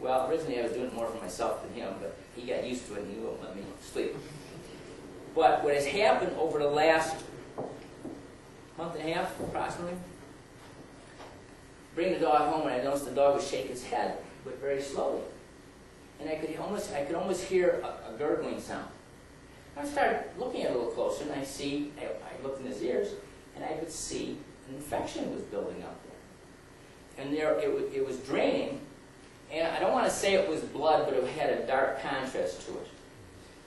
Well, originally I was doing it more for myself than him, but he got used to it and he won't let me sleep. But what has happened over the last month and a half, approximately, bring the dog home and I noticed the dog would shake his head, but very slowly. And I could almost hear a gurgling sound. I started looking at it a little closer, and I looked in his ears, and I could see an infection was building up there. And it was draining, and I don't want to say it was blood, but it had a dark contrast to it.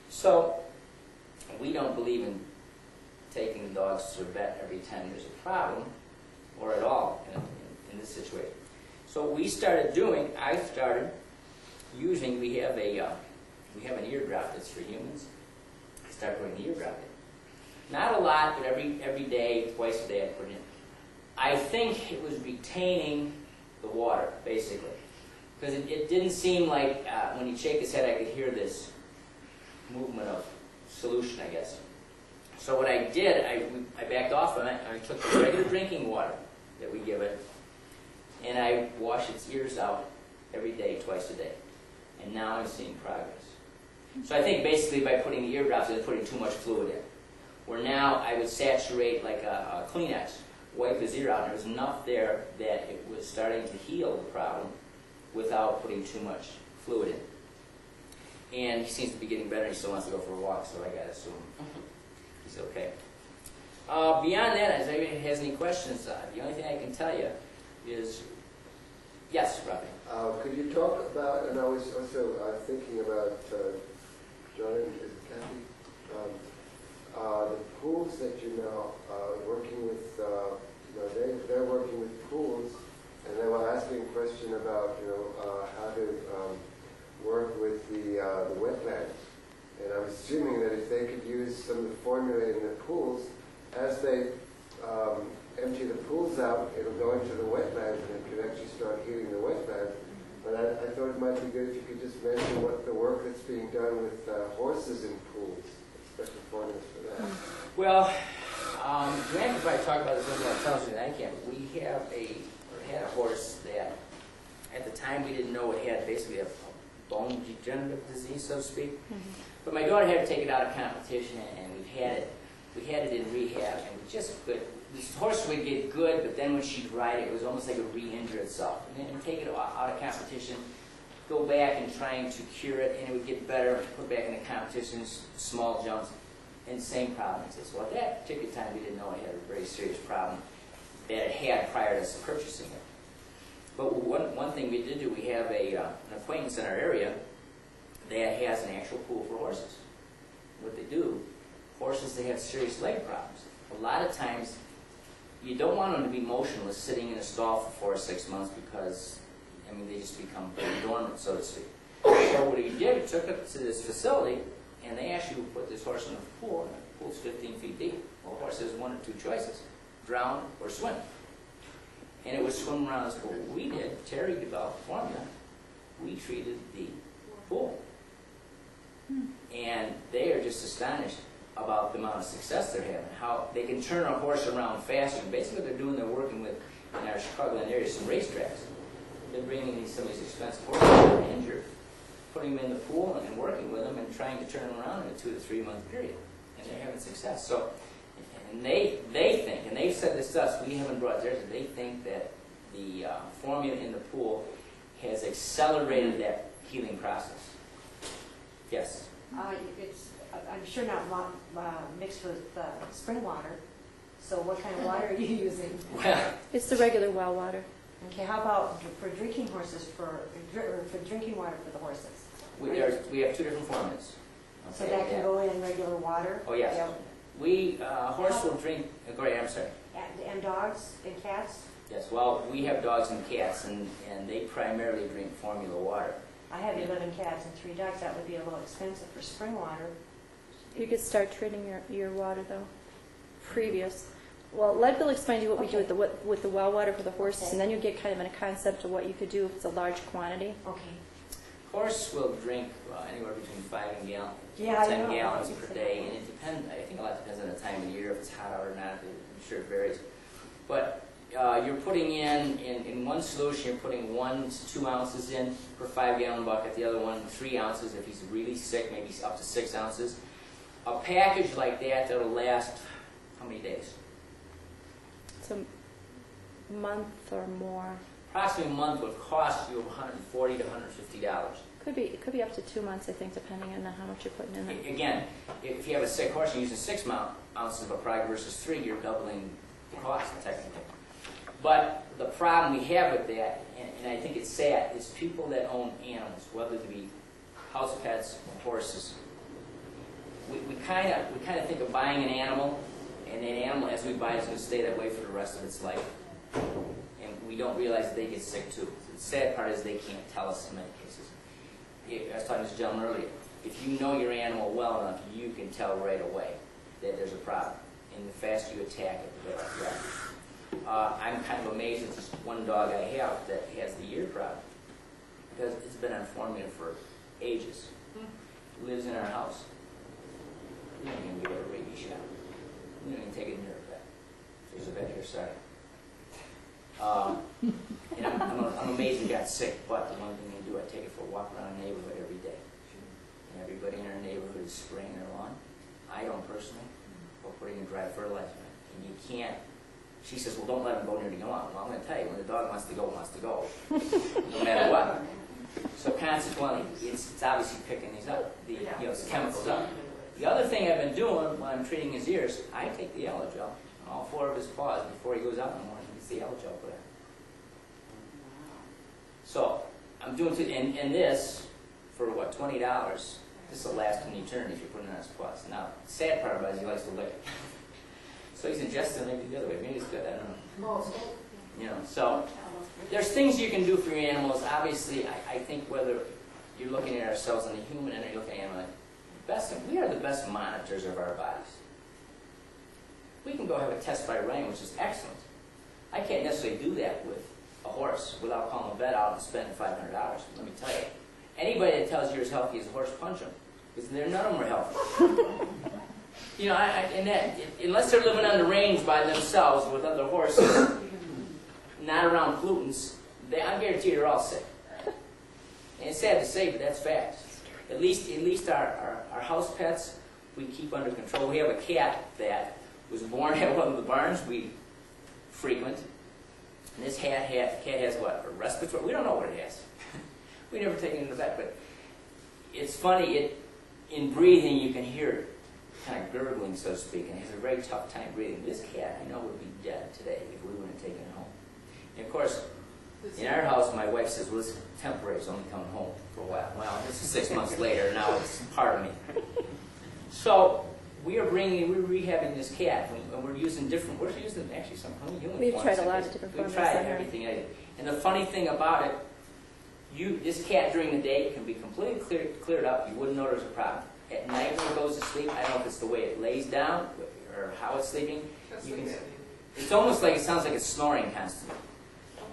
So we don't believe in taking the dogs to the vet every time there's a problem, or at all in this situation. So what I started using, we have an ear drop that's for humans. I started putting the ear drop in. Not a lot, but every day, twice a day I put it in. I think it was retaining the water, basically. Because it didn't seem like, when he'd shake his head, I could hear this movement of solution, I guess. So what I did, I backed off from it. I took the regular drinking water that we give it, and I washed its ears out every day, twice a day. And now I'm seeing progress. So I think basically by putting the ear drops, I was putting too much fluid in. Where now I would saturate like a Kleenex, wipe his ear out, and there was enough there that it was starting to heal the problem without putting too much fluid in. And he seems to be getting better, and he still wants to go for a walk, so I gotta assume he's okay. Beyond that, if anybody has any questions, the only thing I can tell you is, yes, Robbie? Could you talk about, and I was also thinking about, John and Kathy, the pools that you're now working with, they're working with pools, and they were asking a question about, how to work with the wetlands. And I was assuming that if they could use some of the formula in the pools, as they empty the pools out, it'll go into the wetlands and it could actually start healing the wetlands. But I thought it might be good if you could just mention what the work that's being done with horses in pools, special formulas for that. Well, Grant could probably talk about this a little more intelligently than I can. We had a horse that, at the time, we didn't know it had basically a bone degenerative disease, so to speak. But my daughter had to take it out of competition, and we had it in rehab, and we just could. This horse would get good, but then when she'd ride it, it was almost like it would re-injure itself. And then take it out of competition, go back and trying to cure it, and it would get better, put back into competitions, small jumps, and same problem exists. Well, at that particular time, we didn't know it had a very serious problem that it had prior to us purchasing it. But one thing we did do, we have an acquaintance in our area that has an actual pool for horses. What they do, horses that have serious leg problems, a lot of times you don't want them to be motionless sitting in a stall for 4 or 6 months because, they just become dormant, so to speak. So what he did, he took it to this facility, and they actually would put this horse in a pool, and the pool's 15 feet deep. Well, the horse has one or two choices, drown or swim. And it would swim around this pool. What we did, Terry developed formula, we treated the pool. And they are just astonished about the amount of success they're having, how they can turn a horse around faster. Basically what they're doing, they're working with, in our Chicagoland area, some racetracks. They're bringing some of these expensive horses that are injured, putting them in the pool and working with them and trying to turn them around in a 2 to 3 month period. And they're having success. So, and they think, and they've said this to us, we haven't brought theirs, they think that the formula in the pool has accelerated that healing process. Yes? It's, I'm sure not mixed with spring water. So what kind of water are you using? Well, it's the regular well water. Okay, how about for drinking horses, for drinking water for the horses? we have 2 different formulas. So that can go in regular water? Oh, yes. Yeah. Horse will drink, go ahead, I'm sorry. And dogs and cats? Yes, well, we have dogs and cats, and they primarily drink formula water. I have 11 cats and 3 dogs. That would be a little expensive for spring water. You could start treating your water, though, previous. Well, Leadville explained to you what we do with the well water for the horses, and then you get kind of a concept of what you could do if it's a large quantity. Okay. Horse will drink anywhere between 5 and 10 gallons per day, and it depends. I think a lot depends on the time of year, if it's hot out or not. I'm sure it varies. But you're putting in one solution, you're putting 1 to 2 ounces in per 5-gallon bucket, the other one 3 ounces if he's really sick, maybe up to 6 ounces. A package like that that'll last, how many days? It's a month or more. Approximately a month would cost you $140 to $150. It could be up to 2 months, I think, depending on how much you're putting in it. Again, if you have a sick horse and you're using 6 ounces of a product versus 3, you're doubling the cost technically. But the problem we have with that, and I think it's sad, is people that own animals, whether it be house pets or horses. We kind of think of buying an animal, and that animal, as we buy it, is going to stay that way for the rest of its life. And we don't realize that they get sick too. The sad part is they can't tell us in many cases. I was talking to this gentleman earlier. If you know your animal well enough, you can tell right away that there's a problem. And the faster you attack it, the better you are. I'm kind of amazed at this one dog I have that has the ear problem. Because it's been on formula for ages. Lives in our house. We don't even give it a rabies shot. We don't even take it near a vet. There's a vet here, sorry. And I'm amazed he got sick, but the one thing I do, I take it for a walk around the neighborhood every day. And everybody in our neighborhood is spraying their lawn. I don't personally, or putting in dry fertilizer. And you can't, she says, well, don't let him go near the lawn. Well, I'm going to tell you, when the dog wants to go, no matter what. So consequently, it's obviously picking these up, it's chemicals up. The other thing I've been doing when I'm treating his ears, I take the yellow gel on all 4 of his paws before he goes out in the morning. He gets the yellow gel put in. So I'm doing and this for what, $20. This will last an eternity if you put it on his paws. Now, the sad part about it is he likes to lick it. So he's ingesting maybe the other way. Maybe it's good. I don't know. So there's things you can do for your animals. Obviously, I think whether you're looking at ourselves on the human end or you're looking at animal, we are the best monitors of our bodies. We can go have a test by rain, which is excellent. I can't necessarily do that with a horse without calling a vet out and spending $500. Let me tell you. Anybody that tells you're as healthy as a horse, punch them. Because none of them are healthy. Unless they're living on the range by themselves with other horses, not around pollutants, I guarantee they're all sick. And it's sad to say, but that's fact. At least our house pets, we keep under control. We have a cat that was born at one of the barns we frequent. And this cat has what? A respiratory? We don't know what it has. We never take it into the vet, but it's funny. In breathing, you can hear it kind of gurgling, so to speak, and it has a very tough time breathing. This cat, I know, would be dead today if we wouldn't have taken it home. And of course, in our house, my wife says, well, it's temporary, it's only coming home for a while. Well, this is 6 months later, now it's part of me. So, we're rehabbing this cat, and we're using we're using actually some human We've forms. tried a lot of different forms. We've tried everything. And the funny thing about it, this cat during the day can be completely cleared up. You wouldn't know there's a problem. At night when it goes to sleep, I don't know if it's the way it lays down or how it's sleeping. It's almost like it sounds like it's snoring constantly.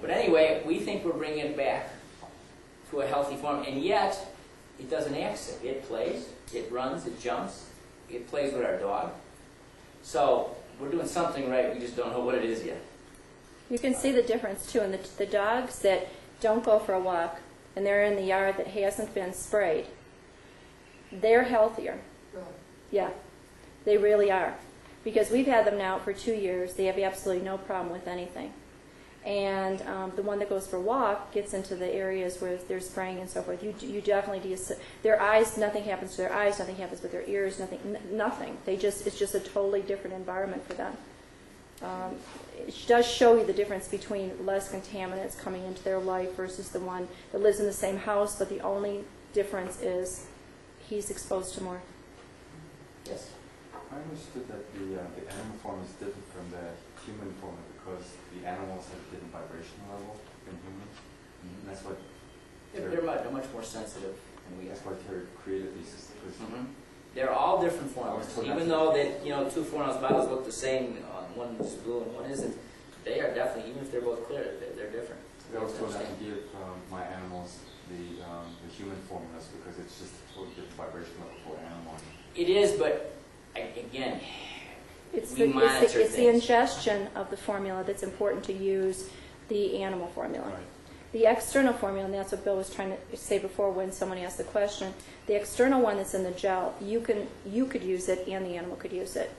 But anyway, we think we're bringing it back to a healthy form, and yet it doesn't act sick. It plays, it runs, it jumps, it plays with our dog. So we're doing something right, we just don't know what it is yet. You can see the difference too in the dogs that don't go for a walk and they're in the yard that hasn't been sprayed. They're healthier. Yeah, they really are. Because we've had them now for 2 years. They have absolutely no problem with anything. And the one that goes for a walk gets into the areas where they're spraying and so forth. You definitely do. Their eyes, nothing happens to their eyes. Nothing happens with their ears. Nothing. It's just a totally different environment for them. It does show you the difference between less contaminants coming into their life versus the one that lives in the same house, but the only difference is he's exposed to more. Yes. I understood that the animal form is different from the human form because the animals have a different vibrational level than humans. And that's what They're much more sensitive than we are. that's why Terry created these. They're all different formulas. Even though that 2 4-ounce bottles look the same, one is blue and one isn't, they are definitely, even if they're both clear, they're different. I was told not to give my animals the human formulas because it's just a totally different vibration level for an animal. It is, but again, We monitor it's the things. ingestion of the formula that's important to use the animal formula. Right. The external formula, and that's what Bill was trying to say before when someone asked the question, the external one that's in the gel, you could use it and the animal could use it.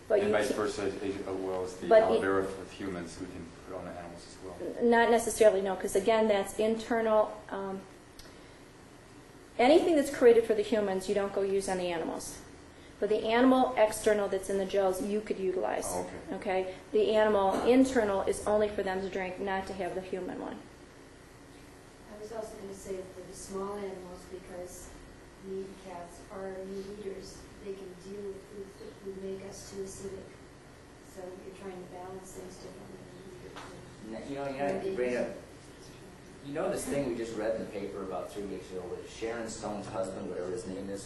But And you vice can't- versa, as well as the But aloe it- vera with humans, we can put on the animals as well. Not necessarily, no, because again, that's internal. Anything that's created for the humans, you don't go use on the animals. But the animal external that's in the gels, you could utilize. Oh, Okay? The animal internal is only for them to drink, not to have the human one. I was also going to say for the small animals, because meat cats are meat eaters, they can deal with foods that would make us too acidic. So you're trying to balance things differently. You know, you bring up, you know this thing we just read in the paper about 3 weeks ago with Sharon Stone's husband, whatever his name is,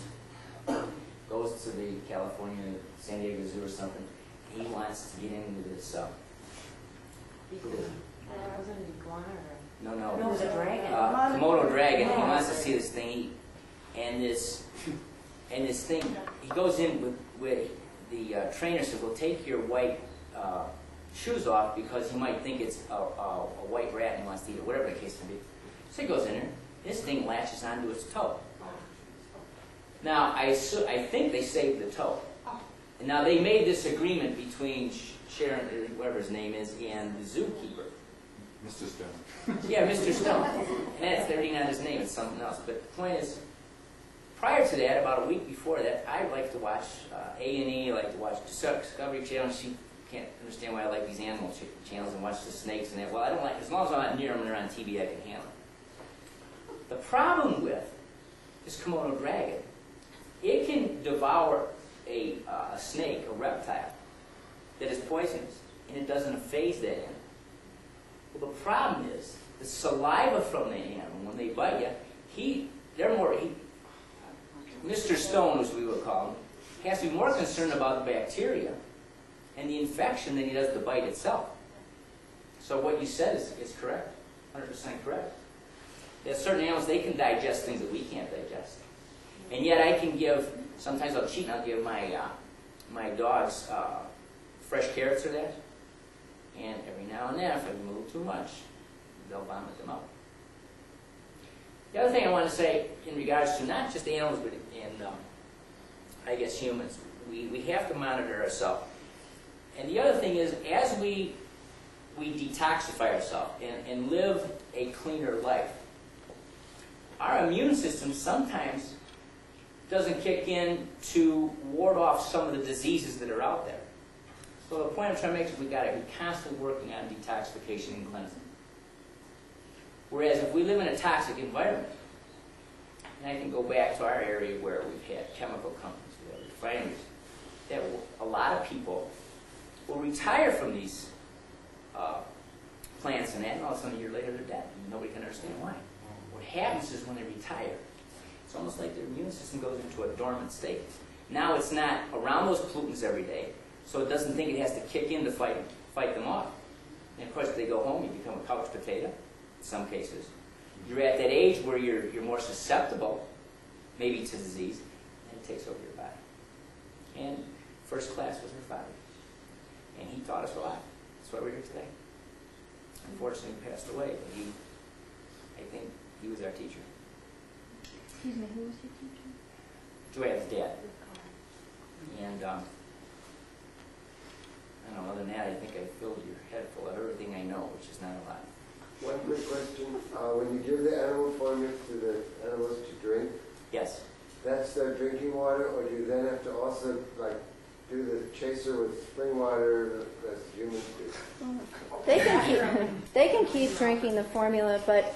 goes to the California, San Diego Zoo or something. He wants to get into this, Was it an iguana or? no, No, it was a dragon. Komodo dragon. He wants to see this thing eat. And this thing, he goes in with the trainer says, well, take your white shoes off because he might think it's a white rat and he wants to eat it, whatever the case may be. So he goes in there. This thing latches onto its toe. Now, I think they saved the toe. And now, they made this agreement between Sharon, whatever his name is, and the zookeeper. Mr. Stone. Yeah, Mr. Stone. And that's everything on his name, it's something else. But the point is, prior to that, about a week before that, I like to watch A&E, I like to watch Discovery Channel. She can't understand why I like these animal channels and watch the snakes and that. Well, I don't like, as long as I'm not near them and they're on TV, I can handle it. The problem with this Komodo dragon, it can devour a snake, a reptile, that is poisonous, and it doesn't phase that animal. Well, the problem is, the saliva from the animal, when they bite you, Mr. Stone, as we would call him, has to be more concerned about the bacteria and the infection than he does the bite itself. So what you said is correct, 100% correct. There's certain animals, they can digest things that we can't digest. And yet I can give, sometimes I'll cheat and I'll give my dogs fresh carrots or that. And every now and then, if I move too much, they'll vomit them out. The other thing I want to say in regards to not just animals, but I guess humans, we have to monitor ourselves. And the other thing is, as we detoxify ourselves and live a cleaner life, our immune system sometimes doesn't kick in to ward off some of the diseases that are out there. So the point I'm trying to make is we've got to be constantly working on detoxification and cleansing. Whereas if we live in a toxic environment, and I can go back to our area where we've had chemical companies, we have refineries, that a lot of people will retire from these plants and that, and all of a sudden a year later they're dead. And nobody can understand why. What happens is when they retire, it's almost like their immune system goes into a dormant state. Now it's not around those pollutants every day, so it doesn't think it has to kick in to fight them off. And of course, they go home, you become a couch potato, in some cases. You're at that age where you're more susceptible, maybe to disease, and it takes over your body. And first class was her father. And he taught us a lot. That's why we're here today. Unfortunately, he passed away, but I think he was our teacher. Excuse me, who was your teacher? Joanne's dad. And, I don't know, other than that, I think I filled your head full of everything I know, which is not a lot. One quick question. When you give the animal formula to the animals to drink, Yes. that's their drinking water, or do you then have to also, like, do the chaser with spring water as humans do? They can keep drinking the formula, but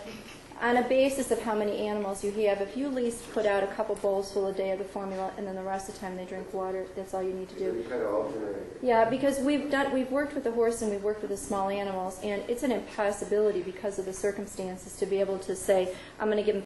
on a basis of how many animals you have, if you at least put out a couple bowls full a day of the formula, and then the rest of the time they drink water, that's all you need to So do. you kind of alternate. Yeah, because we've worked with the horse and we've worked with the small animals, and it's an impossibility because of the circumstances to be able to say, I'm going to give them